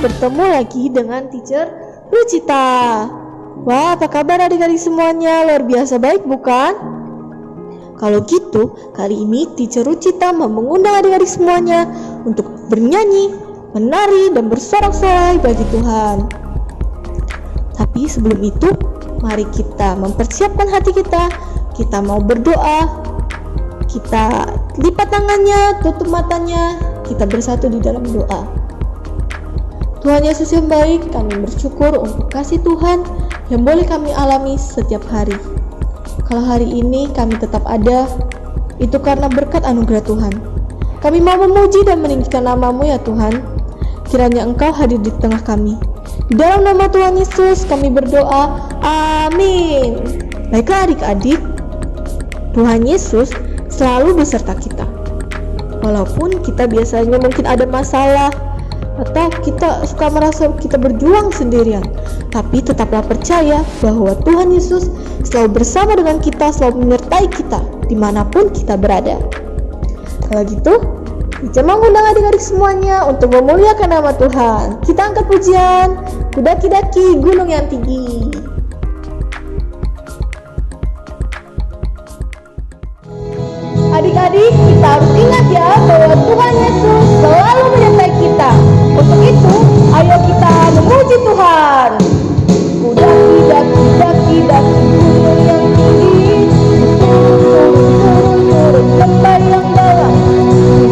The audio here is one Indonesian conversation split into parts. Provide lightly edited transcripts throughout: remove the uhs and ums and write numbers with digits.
bertemu lagi dengan teacher Rucita. Wah, apa kabar adik-adik semuanya? Luar biasa baik bukan? Kalau gitu, kali ini teacher Rucita mau mengundang adik-adik semuanya untuk bernyanyi, menari, dan bersorak-sorai bagi Tuhan. Tapi sebelum itu, mari kita mempersiapkan hati kita. Kita mau berdoa. Kita lipat tangannya, tutup matanya, kita bersatu di dalam doa. Tuhan Yesus yang baik, kami bersyukur untuk kasih Tuhan yang boleh kami alami setiap hari. Kalau hari ini kami tetap ada, itu karena berkat anugerah Tuhan. Kami mau memuji dan meninggikan nama-Mu ya Tuhan. Kiranya Engkau hadir di tengah kami. Di dalam nama Tuhan Yesus kami berdoa, amin. Baiklah adik-adik, Tuhan Yesus selalu beserta kita. Walaupun kita biasanya mungkin ada masalah, atau kita suka merasa kita berjuang sendirian, tapi tetaplah percaya bahwa Tuhan Yesus selalu bersama dengan kita, selalu menyertai kita dimanapun kita berada. Kalau gitu, kita mengundang adik-adik semuanya untuk memuliakan nama Tuhan. Kita angkat pujian, kudaki-daki gunung yang tinggi. Adik-adik, kita harus ingat ya bahwa Tuhan Yesus selalu menyertai kita. Untuk itu, ayo kita memuji Tuhan. Kudaki-daki gunung yang tinggi, turun lembah yang dalam,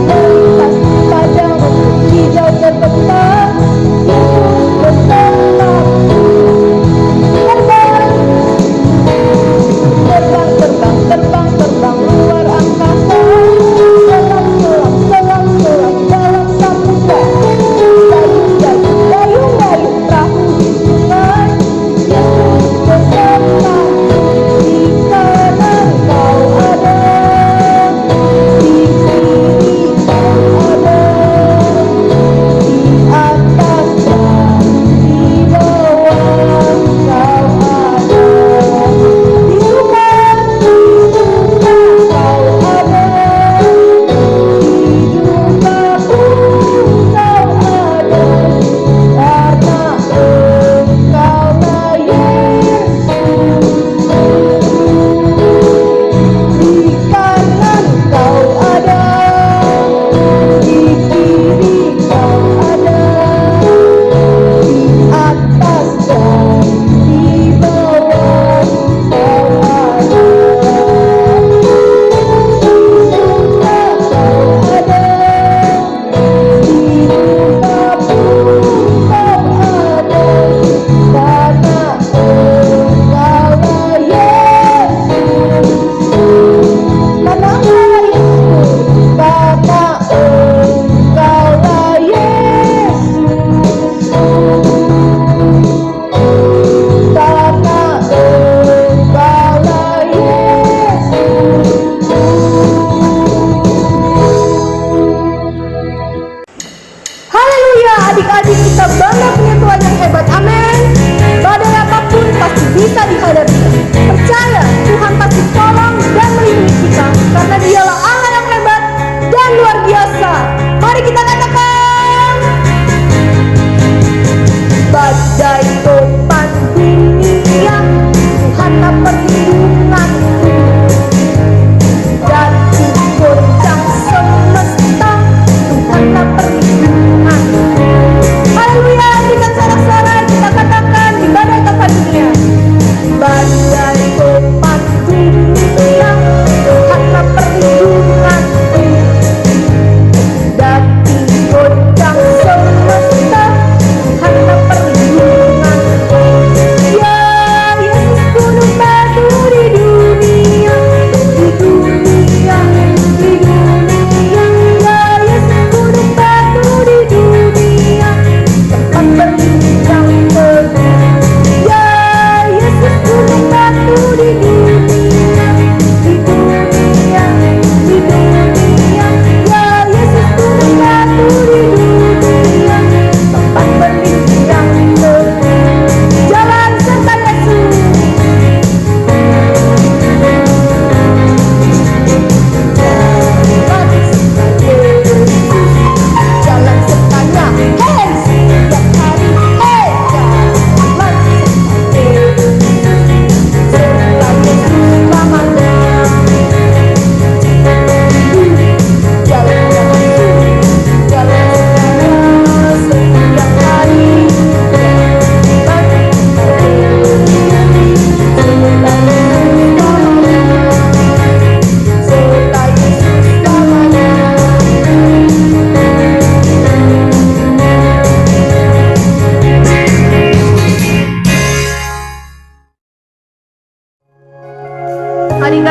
melintas padang rumput hijau terbentang, Yesus bersamaku. Terbang luar angkasa, selam dalam samudra, dayung perahu di sungai.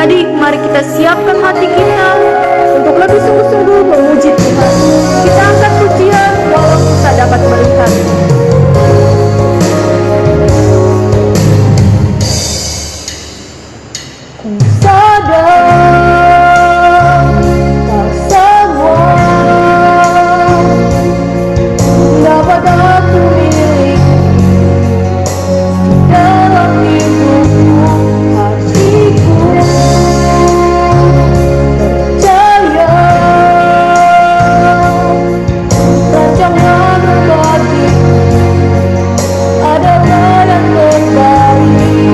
Adik-adik, mari kita siapkan hati kita untuk lebih sungguh-sungguh memuji Tuhan. Kita angkat pujian walau kita dapat melihat. Ku sadar tak semua dapat aku miliki dalam hidupku. Hatiku percaya rancangan bagi adalah yang terbaik.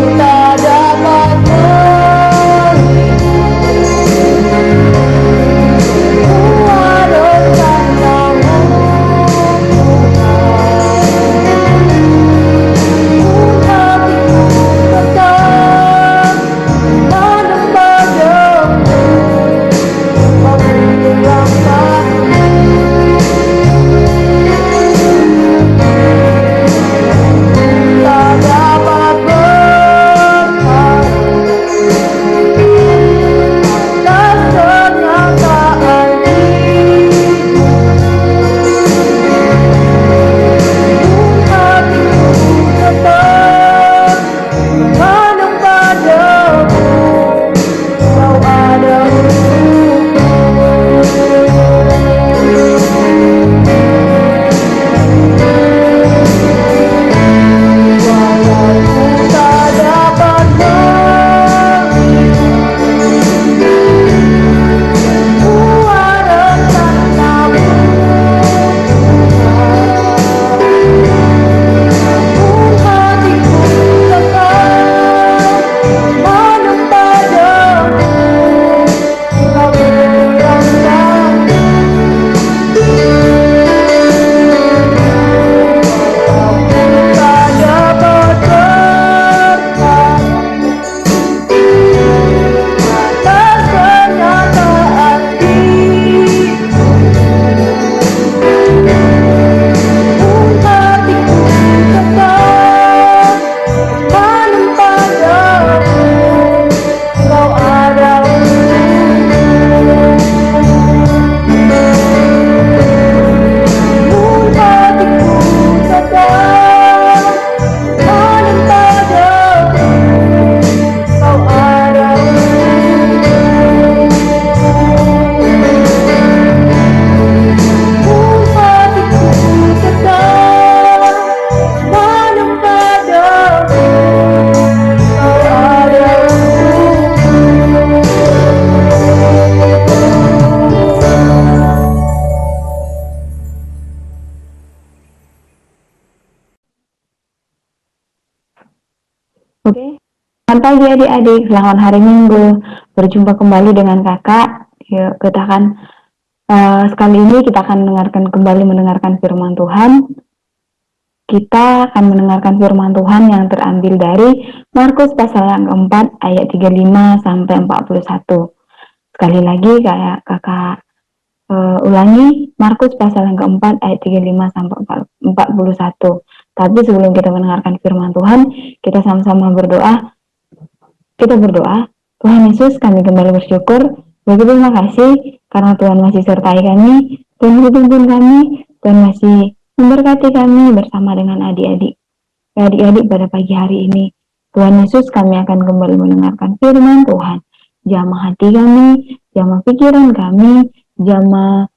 Tak dapat melihat kuadilkan namun hatiku tetap menadam padamu. Kau berangkat tak dapat berharap atas kenyataan itu. Hatiku tetap menadam padamu. Kau ada walaupun tak dapat kuadilkan namun hatiku tetap menadam padamu. Kau berangkat tak dapat berharap atas kenyataan itu. Hatiku tetap menadam padamu. Kau ada hatiku tetap menadam padamu. Kau ada hatiku tetap menadam padamu. Kau ada Oke, selamat pagi adik-adik, selamat hari Minggu. Berjumpa kembali dengan kakak. Yuk, sekali ini kita akan mendengarkan firman Tuhan. Kita akan mendengarkan firman Tuhan yang terambil dari Markus pasal yang keempat ayat 35 sampai 41. Sekali lagi kayak kakak ulangi Markus pasal yang keempat ayat 35 sampai 41. Tapi sebelum kita mendengarkan firman Tuhan, kita sama-sama berdoa. Kita berdoa, Tuhan Yesus, kami kembali bersyukur. Terima kasih karena Tuhan masih sertai kami, Tuhan pimpin kami, Tuhan masih memberkati kami bersama dengan adik-adik. Adik-adik pada pagi hari ini, Tuhan Yesus, kami akan kembali mendengarkan firman Tuhan. Jamah hati kami, jamah pikiran kami, jamah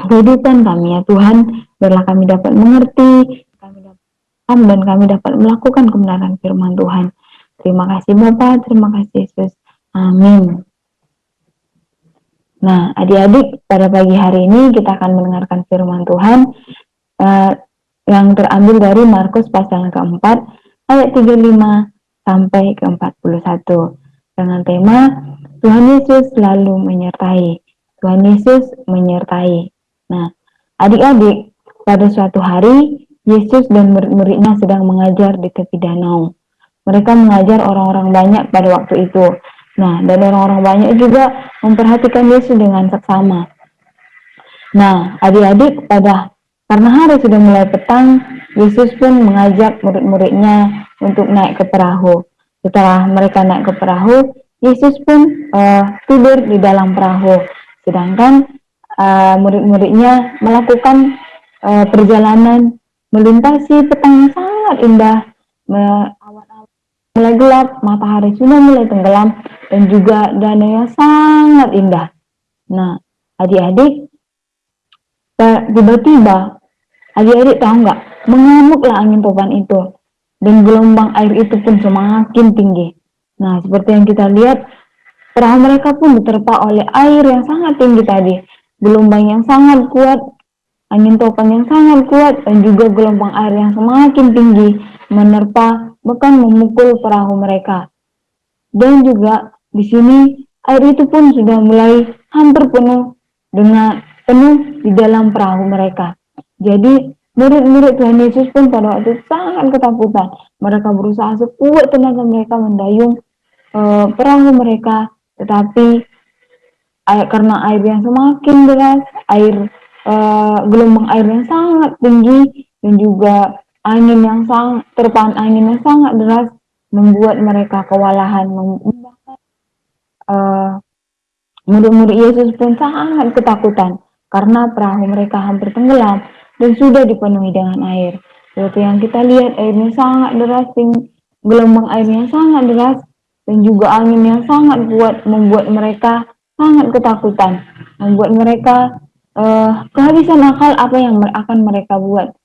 kehidupan kami ya Tuhan, biarlah kami dapat mengerti, dan kami dapat melakukan kebenaran firman Tuhan. Terima kasih Bapa, terima kasih Yesus. Amin. Nah, adik-adik, pada pagi hari ini kita akan mendengarkan firman Tuhan yang terambil dari Markus pasal yang keempat ayat 35 sampai ke 41 dengan tema Tuhan Yesus selalu menyertai. Tuhan Yesus menyertai. Nah, adik-adik, pada suatu hari Yesus dan murid-muridnya sedang mengajar di tepi danau. Mereka mengajar orang-orang banyak pada waktu itu. Nah, dan orang-orang banyak juga memperhatikan Yesus dengan seksama. Nah, adik-adik, karena hari sudah mulai petang, Yesus pun mengajak murid-muridnya untuk naik ke perahu. Setelah mereka naik ke perahu, Yesus pun tidur di dalam perahu. Sedangkan murid-muridnya melakukan perjalanan melintasi petang yang sangat indah. Awan-awan mulai gelap, matahari sudah mulai tenggelam, dan juga danau yang sangat indah. Nah, adik-adik, tiba-tiba adik-adik tahu nggak, mengamuklah angin topan itu, dan gelombang air itu pun semakin tinggi. Nah, seperti yang kita lihat, perahu mereka pun diterpa oleh air yang sangat tinggi tadi, gelombang yang sangat kuat, angin topan yang sangat kuat, dan juga gelombang air yang semakin tinggi menerpa bahkan memukul perahu mereka. Dan juga di sini air itu pun sudah mulai hampir penuh di dalam perahu mereka. Jadi murid-murid Tuhan Yesus pun pada waktu itu sangat ketakutan. Mereka berusaha sekuat tenaga mereka mendayung perahu mereka, tetapi karena air yang semakin deras, gelombang air yang sangat tinggi, dan juga terpaan angin yang sangat deras membuat mereka kewalahan. Murid-murid Yesus pun sangat ketakutan karena perahu mereka hampir tenggelam dan sudah dipenuhi dengan air. Seperti yang kita lihat, airnya sangat deras, gelombang airnya sangat deras, dan juga angin yang sangat kuat membuat mereka sangat ketakutan, membuat mereka kehabisan akal apa yang akan mereka buat.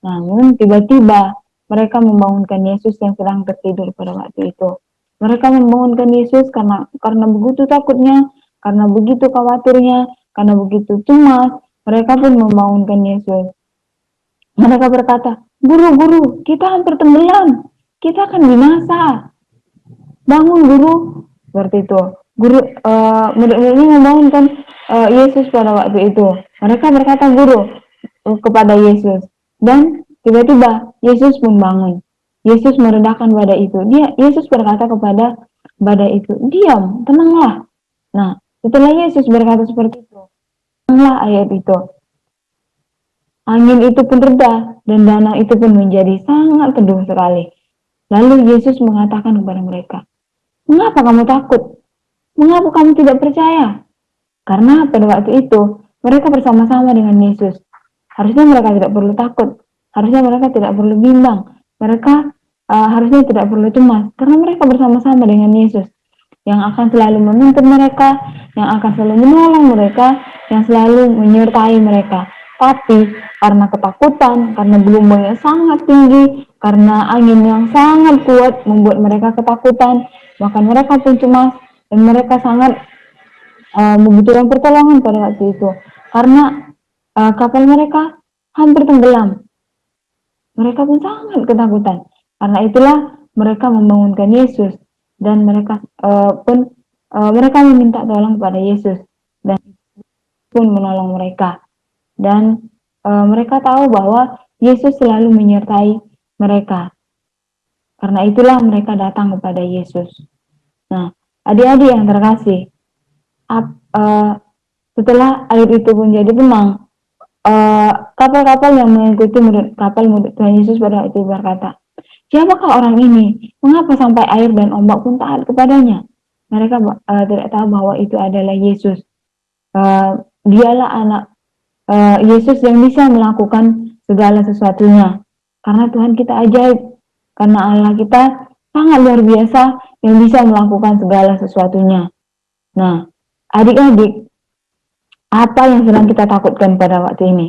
Namun tiba-tiba mereka membangunkan Yesus yang sedang tertidur pada waktu itu. Mereka membangunkan Yesus karena begitu takutnya, karena begitu khawatirnya, karena begitu cemas, mereka pun membangunkan Yesus. Mereka berkata, "Guru, guru, kita hampir tenggelam. Kita akan binasa. Bangun, guru." Seperti itu. Murid-muridnya membangunkan Yesus pada waktu itu. Mereka berkata, "Guru," kepada Yesus. Dan tiba-tiba Yesus pun bangun. Yesus meredakan badai itu. Yesus berkata kepada badai itu, "Diam, tenanglah." Nah, setelah Yesus berkata seperti itu, tenanglah ayat itu. Angin itu pun reda dan danau itu pun menjadi sangat teduh sekali. Lalu Yesus mengatakan kepada mereka, "Mengapa kamu takut? Mengapa kamu tidak percaya?" Karena pada waktu itu mereka bersama-sama dengan Yesus. Harusnya mereka tidak perlu takut. Harusnya mereka tidak perlu bimbang. Mereka harusnya tidak perlu cemas. Karena mereka bersama-sama dengan Yesus. Yang akan selalu menuntun mereka. Yang akan selalu menolong mereka. Yang selalu menyertai mereka. Tapi karena ketakutan, karena gelombang yang sangat tinggi, karena angin yang sangat kuat membuat mereka ketakutan. Bahkan mereka pun cemas. Dan mereka sangat membutuhkan pertolongan pada waktu itu. Karena kapal mereka hampir tenggelam. Mereka pun sangat ketakutan. Karena itulah mereka membangunkan Yesus dan mereka mereka meminta tolong kepada Yesus dan pun menolong mereka. Dan mereka tahu bahwa Yesus selalu menyertai mereka. Karena itulah mereka datang kepada Yesus. Nah, adik-adik yang terkasih, setelah air itu pun jadi tenang, kapal-kapal yang mengikuti kapal murid Tuhan Yesus pada itu berkata, "Siapakah orang ini? Mengapa sampai air dan ombak pun taat kepadanya?" Mereka tidak tahu bahwa itu adalah Yesus. Dialah anak Yesus yang bisa melakukan segala sesuatunya. Karena Tuhan kita ajaib. Karena Allah kita sangat luar biasa yang bisa melakukan segala sesuatunya. Nah, adik-adik, apa yang sedang kita takutkan pada waktu ini?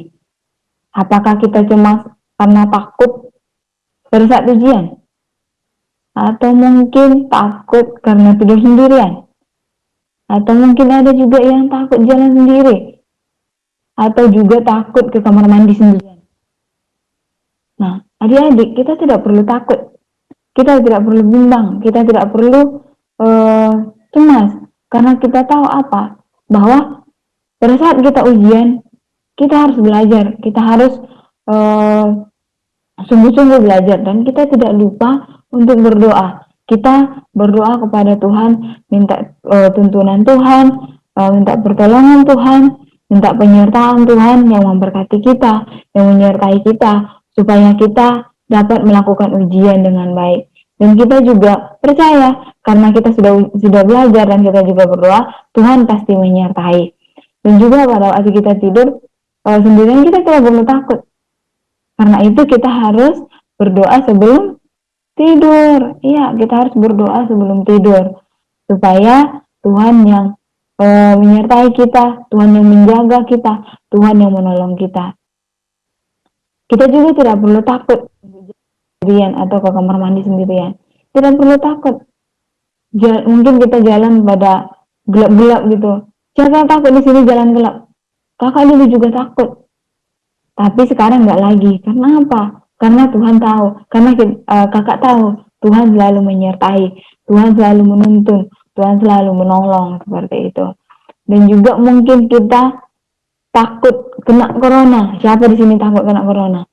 Apakah kita cemas karena takut pada saat ujian? Atau mungkin takut karena tidur sendirian? Atau mungkin ada juga yang takut jalan sendiri? Atau juga takut ke kamar mandi sendirian? Nah, adik-adik, kita tidak perlu takut. Kita tidak perlu bimbang. Kita tidak perlu cemas. Karena kita tahu apa? Bahwa pada saat kita ujian, kita harus belajar, kita harus sungguh-sungguh belajar, dan kita tidak lupa untuk berdoa. Kita berdoa kepada Tuhan, minta tuntunan Tuhan, minta pertolongan Tuhan, minta penyertaan Tuhan yang memberkati kita, yang menyertai kita, supaya kita dapat melakukan ujian dengan baik. Dan kita juga percaya karena kita sudah belajar dan kita juga berdoa, Tuhan pasti menyertai. Dan juga pada waktu kita tidur sendirian, kita tidak perlu takut. Karena itu kita harus berdoa sebelum tidur. Iya, kita harus berdoa sebelum tidur supaya Tuhan yang menyertai kita, Tuhan yang menjaga kita, Tuhan yang menolong kita. Kita juga tidak perlu takut sendirian atau ke kamar mandi sendirian. Tidak perlu takut. Mungkin kita jalan pada gelap-gelap gitu. Siapa yang takut di sini jalan gelap? Kakak dulu juga takut. Tapi sekarang nggak lagi. Karena apa? Karena Tuhan tahu. Karena kakak tahu Tuhan selalu menyertai. Tuhan selalu menuntun. Tuhan selalu menolong seperti itu. Dan juga mungkin kita takut kena corona. Siapa di sini takut kena corona?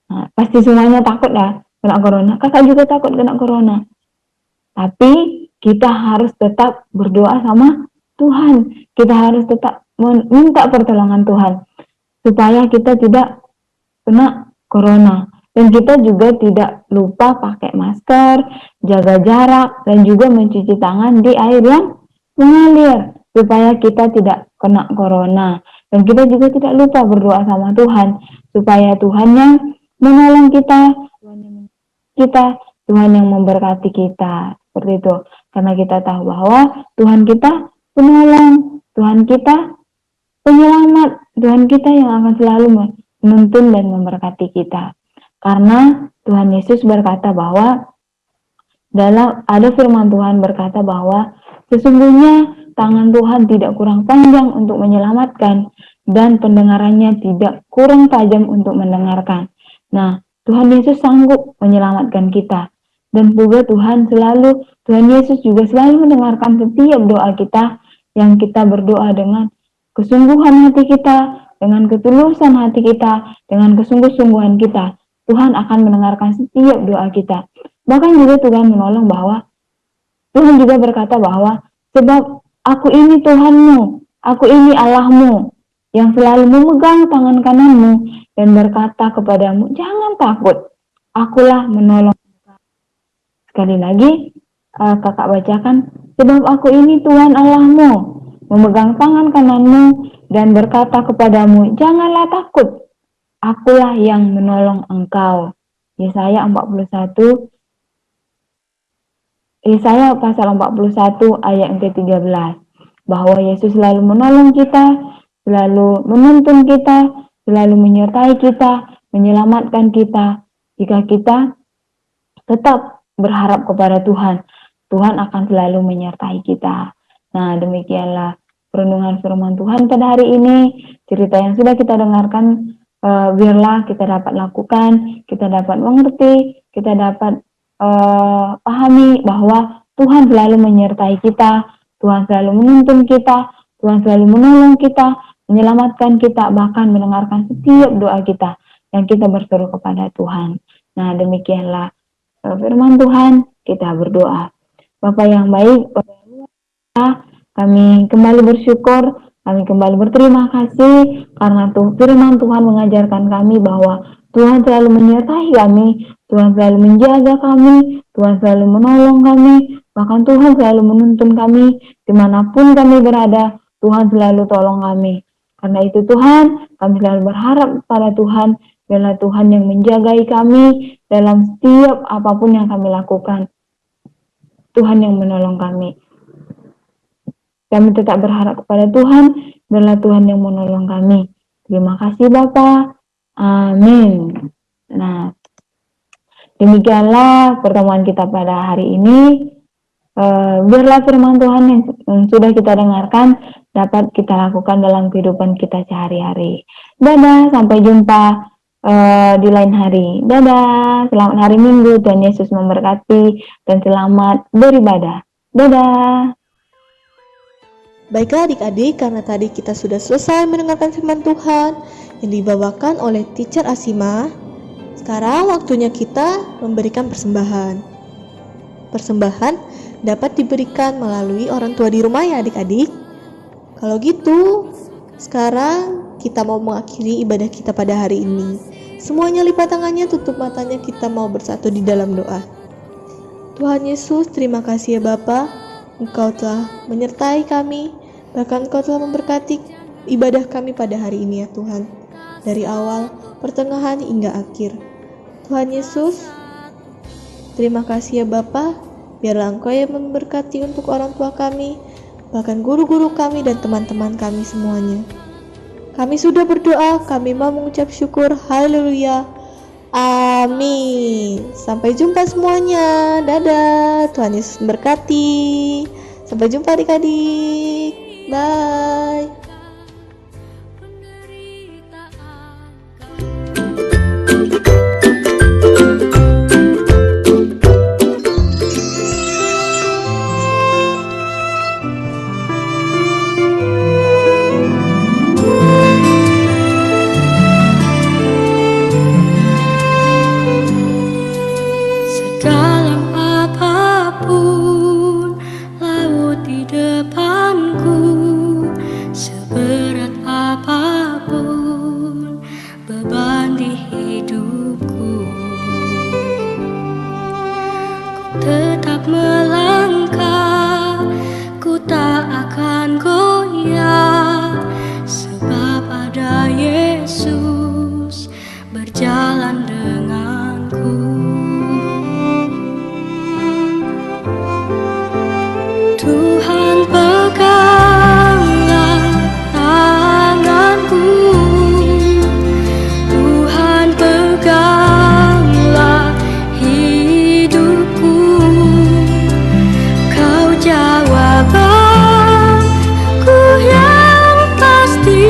Nah, pasti semuanya takut ya kena corona. Kakak juga takut kena corona. Tapi kita harus tetap berdoa sama Tuhan. Kita harus tetap minta pertolongan Tuhan supaya kita tidak kena corona. Dan kita juga tidak lupa pakai masker, jaga jarak, dan juga mencuci tangan di air yang mengalir supaya kita tidak kena corona. Dan kita juga tidak lupa berdoa sama Tuhan supaya Tuhan yang menolong kita, Tuhan yang memberkati kita. Seperti itu. Karena kita tahu bahwa Tuhan kita penolong, Tuhan kita penyelamat, Tuhan kita yang akan selalu menuntun dan memberkati kita. Karena Tuhan Yesus berkata bahwa ada firman Tuhan berkata bahwa sesungguhnya tangan Tuhan tidak kurang panjang untuk menyelamatkan dan pendengarannya tidak kurang tajam untuk mendengarkan. Nah, Tuhan Yesus sanggup menyelamatkan kita. Dan juga Tuhan Yesus juga selalu mendengarkan setiap doa kita yang kita berdoa dengan kesungguhan hati kita, dengan ketulusan hati kita, dengan kesungguh-sungguhan kita. Tuhan akan mendengarkan setiap doa kita. Bahkan juga Tuhan menolong bahwa Tuhan juga berkata bahwa sebab aku ini Tuhanmu, aku ini Allahmu yang selalu memegang tangan kananmu dan berkata kepadamu, jangan takut, akulah menolong. Sekali lagi, kakak bacakan, sebab aku ini Tuhan Allahmu, memegang tangan kananmu dan berkata kepadamu, janganlah takut, akulah yang menolong engkau. Yesaya pasal 41 ayat yang ke-13. Bahwa Yesus selalu menolong kita, selalu menuntun kita, selalu menyertai kita, menyelamatkan kita. Jika kita tetap berharap kepada Tuhan, Tuhan akan selalu menyertai kita. Nah, demikianlah perenungan firman Tuhan pada hari ini. Cerita yang sudah kita dengarkan, biarlah kita dapat lakukan, kita dapat mengerti, kita dapat pahami bahwa Tuhan selalu menyertai kita, Tuhan selalu menuntun kita, Tuhan selalu menolong kita, menyelamatkan kita, bahkan mendengarkan setiap doa kita yang kita berseru kepada Tuhan. Nah, demikianlah firman Tuhan, kita berdoa. Bapa yang baik, kami kembali bersyukur, kami kembali berterima kasih karena firman Tuhan mengajarkan kami bahwa Tuhan selalu menyertai kami, Tuhan selalu menjaga kami, Tuhan selalu menolong kami, bahkan Tuhan selalu menuntun kami dimanapun kami berada, Tuhan selalu tolong kami. Karena itu Tuhan, kami selalu berharap pada Tuhan, biarlah Tuhan yang menjagai kami dalam setiap apapun yang kami lakukan. Tuhan yang menolong kami. Kami tetap berharap kepada Tuhan, biarlah Tuhan yang menolong kami. Terima kasih Bapa. Amin. Nah, demikianlah pertemuan kita pada hari ini. Biarlah firman Tuhan yang sudah kita dengarkan dapat kita lakukan dalam kehidupan kita sehari-hari. Dadah, sampai jumpa di lain hari. Dadah, selamat hari Minggu, Tuhan Yesus memberkati dan selamat beribadah. Dadah. Baiklah adik-adik, karena tadi kita sudah selesai mendengarkan firman Tuhan yang dibawakan oleh Teacher Asima. Sekarang waktunya kita memberikan persembahan. Persembahan dapat diberikan melalui orang tua di rumah ya adik-adik. Kalau gitu, sekarang kita mau mengakhiri ibadah kita pada hari ini. Semuanya lipat tangannya, tutup matanya, kita mau bersatu di dalam doa. Tuhan Yesus, terima kasih ya Bapa, Engkau telah menyertai kami, bahkan Engkau telah memberkati ibadah kami pada hari ini ya Tuhan, dari awal, pertengahan hingga akhir. Tuhan Yesus, terima kasih ya Bapa, biarlah Engkau yang memberkati untuk orang tua kami, bahkan guru-guru kami dan teman-teman kami semuanya. Kami sudah berdoa, kami mau mengucap syukur, haleluya, amin. Sampai jumpa semuanya, dadah, Tuhan Yesus memberkati. Sampai jumpa adik-adik, bye. Sedalam apapun laut di depanku, seberat apapun beban di hidupku, ku tetap melangkah, ku tak akan goyah, sebab ada Yesus berjalan denganku. Tuhan peganglah tanganku, Tuhan peganglah hidupku, Kau jawab aku yang pasti,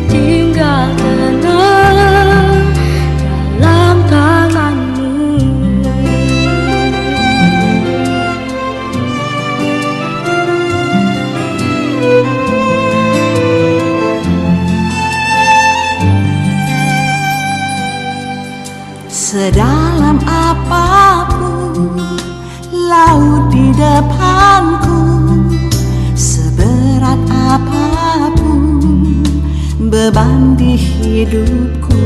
tinggal tenang dalam tangan-Mu. Sedalam apapun laut di depanku, seberat apapun beban di hidupku,